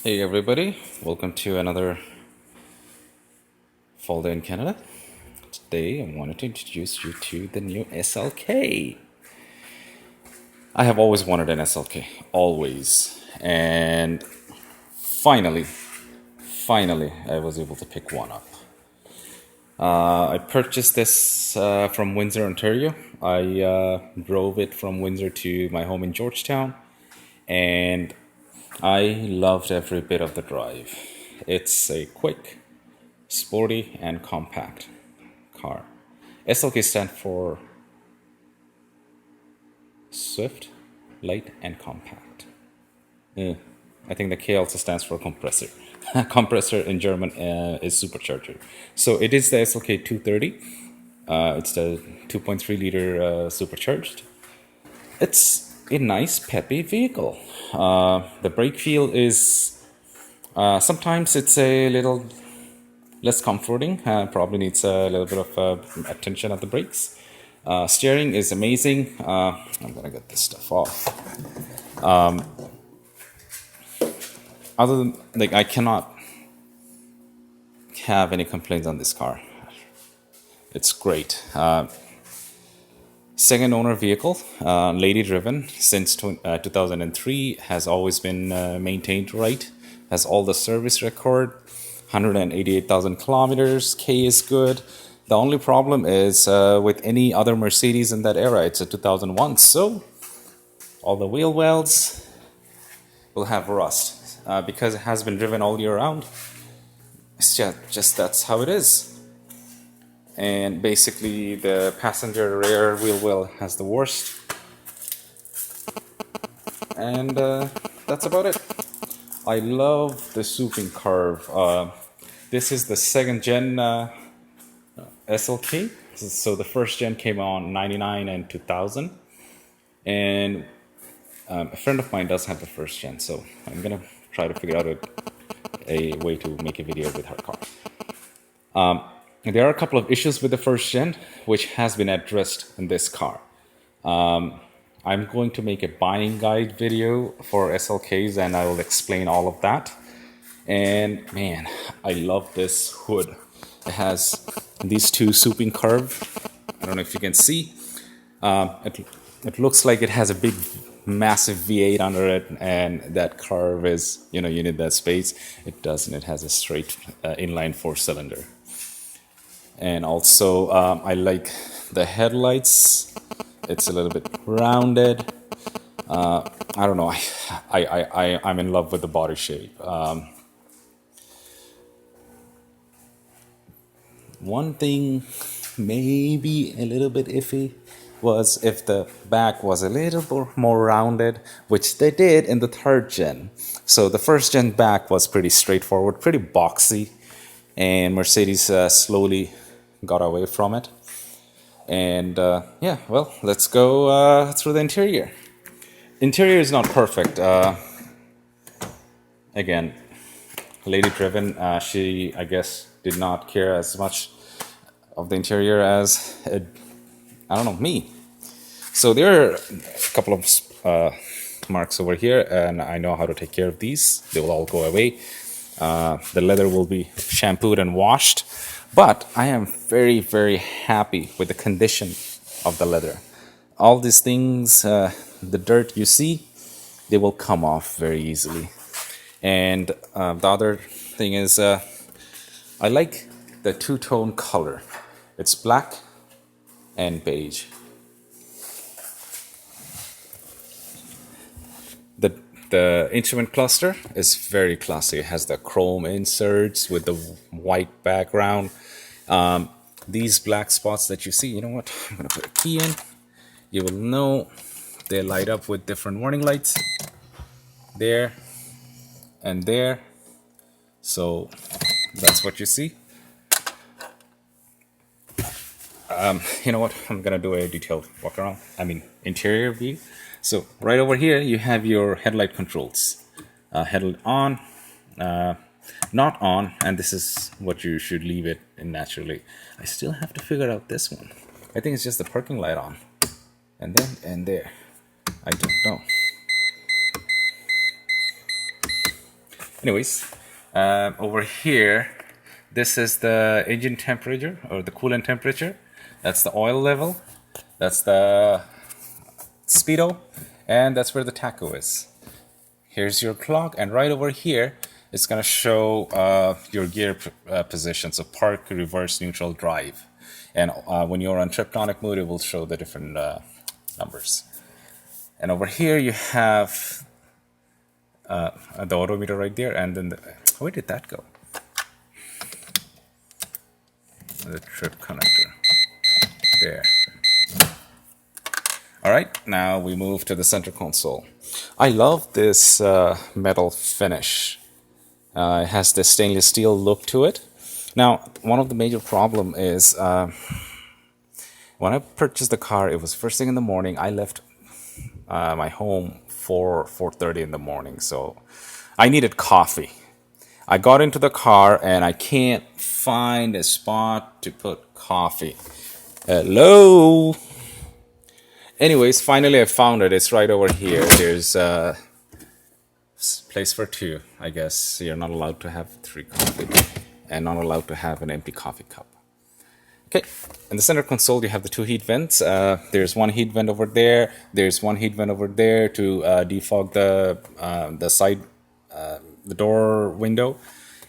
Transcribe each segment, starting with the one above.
Hey everybody, welcome to another fall day in Canada. Today I wanted to introduce you to the new SLK. I have always wanted an SLK, always. And finally I was able to pick one up. I purchased this from Windsor, Ontario. I drove it from Windsor to my home in Georgetown, and I loved every bit of the drive. It's a quick, sporty, and compact car. SLK stands for Swift, Light, and Compact. I think the K also stands for compressor. Compressor in German is supercharger. So it is the SLK230. It's the 2.3 liter supercharged. It's a nice, peppy vehicle. The brake feel is sometimes it's a little less comforting. Probably needs a little bit of attention at the brakes. Steering is amazing. I'm gonna get this stuff off. Other than I cannot have any complaints on this car. It's great. Second owner vehicle, lady driven since 2003, has always been maintained right. Has all the service record, 188,000 kilometers. K is good. The only problem is with any other Mercedes in that era, it's a 2001, so all the wheel wells will have rust because it has been driven all year round. It's just that's how it is. And basically the passenger rear wheel well has the worst, and that's about it. I love the swooping curve. This is the second gen SLK. So the first gen came on 99 and 2000, and a friend of mine does have the first gen, so I'm gonna try to figure out a way to make a video with her car. There are a couple of issues with the first gen, which has been addressed in this car. I'm going to make a buying guide video for SLKs, and I will explain all of that. And man, I love this hood. It has these two swooping curve. I don't know if you can see. It looks like it has a big, massive V8 under it, and that curve is, you need that space. It doesn't. It has a straight inline 4-cylinder. And also, I like the headlights. It's a little bit rounded. I don't know. I'm in love with the body shape. One thing maybe a little bit iffy was if the back was a little more rounded, which they did in the third gen. So the first gen back was pretty straightforward, pretty boxy, and Mercedes slowly got away from it. And yeah, well, let's go through the interior. Interior is not perfect. Again, lady driven. She, I guess, did not care as much of the interior as I don't know, me. So there are a couple of marks over here, and I know how to take care of these. They will all go away. The leather will be shampooed and washed. But I am very, very happy with the condition of the leather. All these things, the dirt you see, they will come off very easily. And the other thing is, I like the two-tone color. It's black and beige. The instrument cluster is very classy. It has the chrome inserts with the white background. These black spots that you see, you know what? I'm going to put a key in. You will know they light up with different warning lights. There and there. So that's what you see. You know what? I'm going to do a detailed walk around. Interior view. So right over here, you have your headlight controls. Headlight on, not on, and this is what you should leave it in naturally. I still have to figure out this one. I think it's just the parking light on. And then, and there. I don't know. Anyways, over here, this is the engine temperature or the coolant temperature. That's the oil level. That's the speedo, and that's where the tacho is. Here's your clock, and right over here, it's gonna show your gear position. So park, reverse, neutral, drive. And when you're on triptonic mode, it will show the different numbers. And over here, you have the odometer right there, and then where did that go? The trip connector there. All right, now we move to the center console. I love this metal finish. It has this stainless steel look to it. Now, one of the major problem is when I purchased the car, it was first thing in the morning. I left my home 4:30 in the morning, so I needed coffee. I got into the car and I can't find a spot to put coffee. Hello? Anyways, finally I found it. It's right over here. There's a place for two. I guess you're not allowed to have 3 coffee and not allowed to have an empty coffee cup. Okay, in the center console you have the 2 heat vents. There's one heat vent over there. There's one heat vent over there to defog the side, the door window,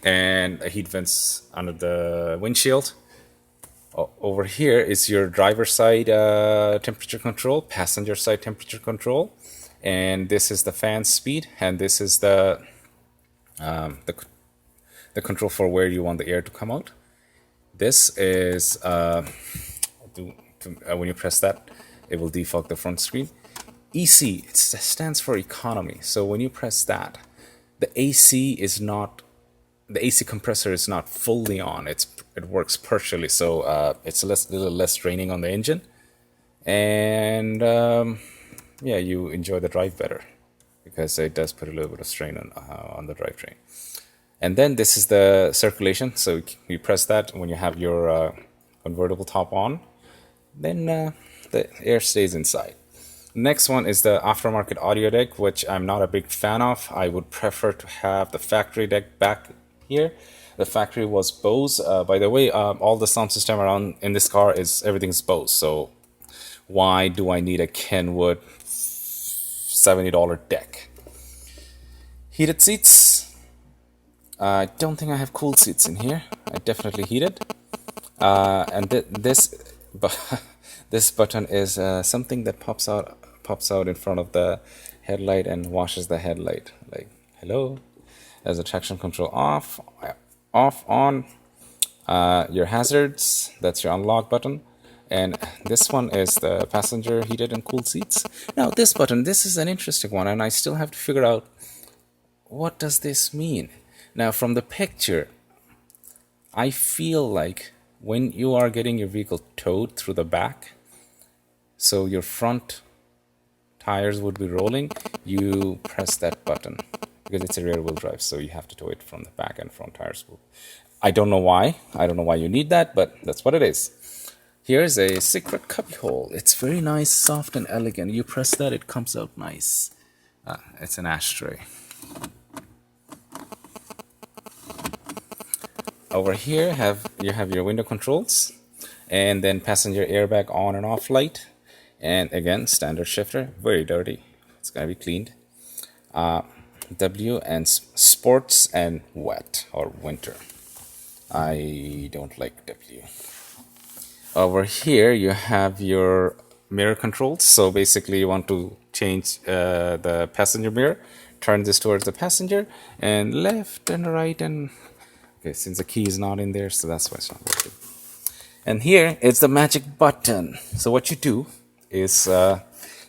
and heat vents under the windshield. Over here is your driver side temperature control, passenger side temperature control, and this is the fan speed, and this is the control for where you want the air to come out. This is when you press that, it will defog the front screen. EC, it stands for economy. So when you press that, the AC compressor is not fully on. It works partially, so it's a little less draining on the engine, and yeah, you enjoy the drive better because it does put a little bit of strain on the drivetrain. And then this is the circulation. So you press that when you have your convertible top on, then the air stays inside. Next one is the aftermarket audio deck, which I'm not a big fan of. I would prefer to have the factory deck back here. The factory was Bose. By the way, all the sound system around in this car is everything's Bose. So why do I need a Kenwood $70 deck? Heated seats. I don't think I have cooled seats in here. I definitely heated. And this button is something that pops out in front of the headlight and washes the headlight. Like, hello. There's a traction control off, on. Your hazards, that's your unlock button. And this one is the passenger heated and cooled seats. Now this button, this is an interesting one, and I still have to figure out what does this mean. Now from the picture, I feel like when you are getting your vehicle towed through the back, so your front tires would be rolling, you press that button because it's a rear wheel drive, so you have to tow it from the back and front tires. I don't know why. I don't know why you need that, but that's what it is. Here's a secret cubby hole. It's very nice, soft, and elegant. You press that, it comes out nice. It's an ashtray. Over here, you have your window controls, and then passenger airbag on and off light, and again standard shifter, very dirty. It's gonna be cleaned. W and sports and wet or winter. I don't like W. Over here, you have your mirror controls. So basically, you want to change the passenger mirror. Turn this towards the passenger, and left and right and. Okay, since the key is not in there, so that's why it's not working. And here it's the magic button. So what you do is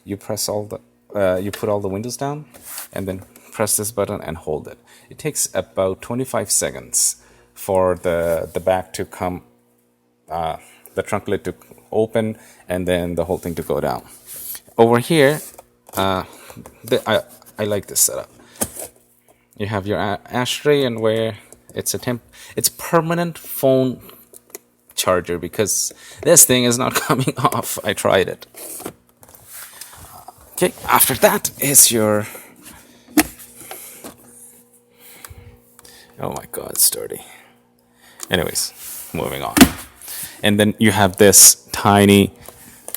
you press you put all the windows down, and then press this button and hold it. It takes about 25 seconds for the back to come, the trunk lid to open, and then the whole thing to go down. Over here, I like this setup. You have your ashtray, and where it's permanent phone charger because this thing is not coming off. I tried it. Okay, after that is your Oh my God, it's dirty. Anyways, moving on. And then you have this tiny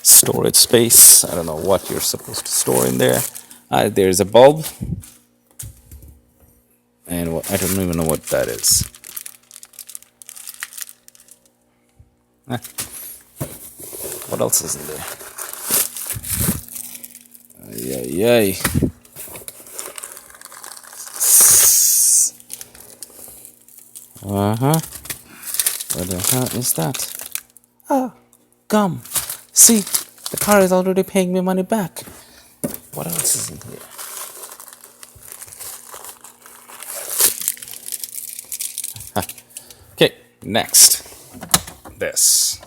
storage space. I don't know what you're supposed to store in there. There's a bulb, and I don't even know what that is. What else is in there? Yay. What the hell is that? Oh, gum. See, the car is already paying me money back. What else is in here? Okay, next. This.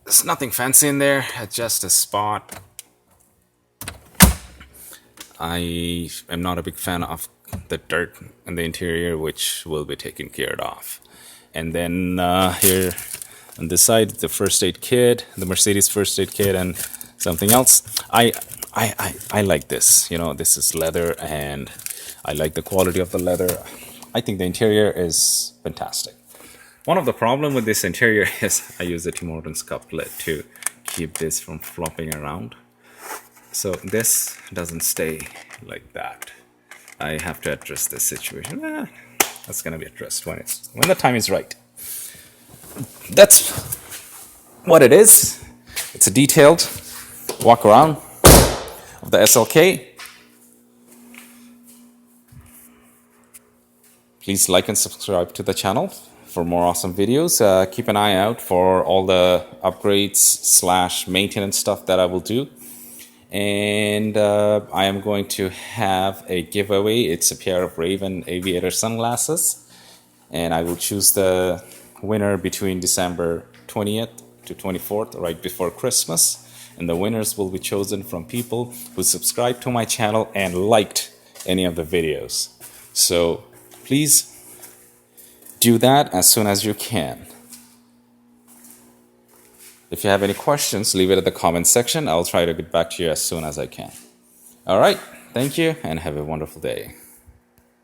There's nothing fancy in there, it's just a spot. I am not a big fan of the dirt in the interior, which will be taken care of. And then here on this side, the first aid kit, the Mercedes first aid kit, and something else. I like this. You know, this is leather, and I like the quality of the leather. I think the interior is fantastic. One of the problem with this interior is I use a Tim Hortons couplet to keep this from flopping around. So this doesn't stay like that. I have to address this situation. That's gonna be addressed when the time is right. That's what it is. It's a detailed walk around of the SLK. Please like and subscribe to the channel for more awesome videos. Keep an eye out for all the upgrades / maintenance stuff that I will do. And I am going to have a giveaway. It's a pair of Raven aviator sunglasses, and I will choose the winner between December 20th to 24th, right before Christmas. And the winners will be chosen from people who subscribed to my channel and liked any of the videos. So please do that as soon as you can. If you have any questions, leave it in the comment section. I'll try to get back to you as soon as I can. All right, thank you and have a wonderful day.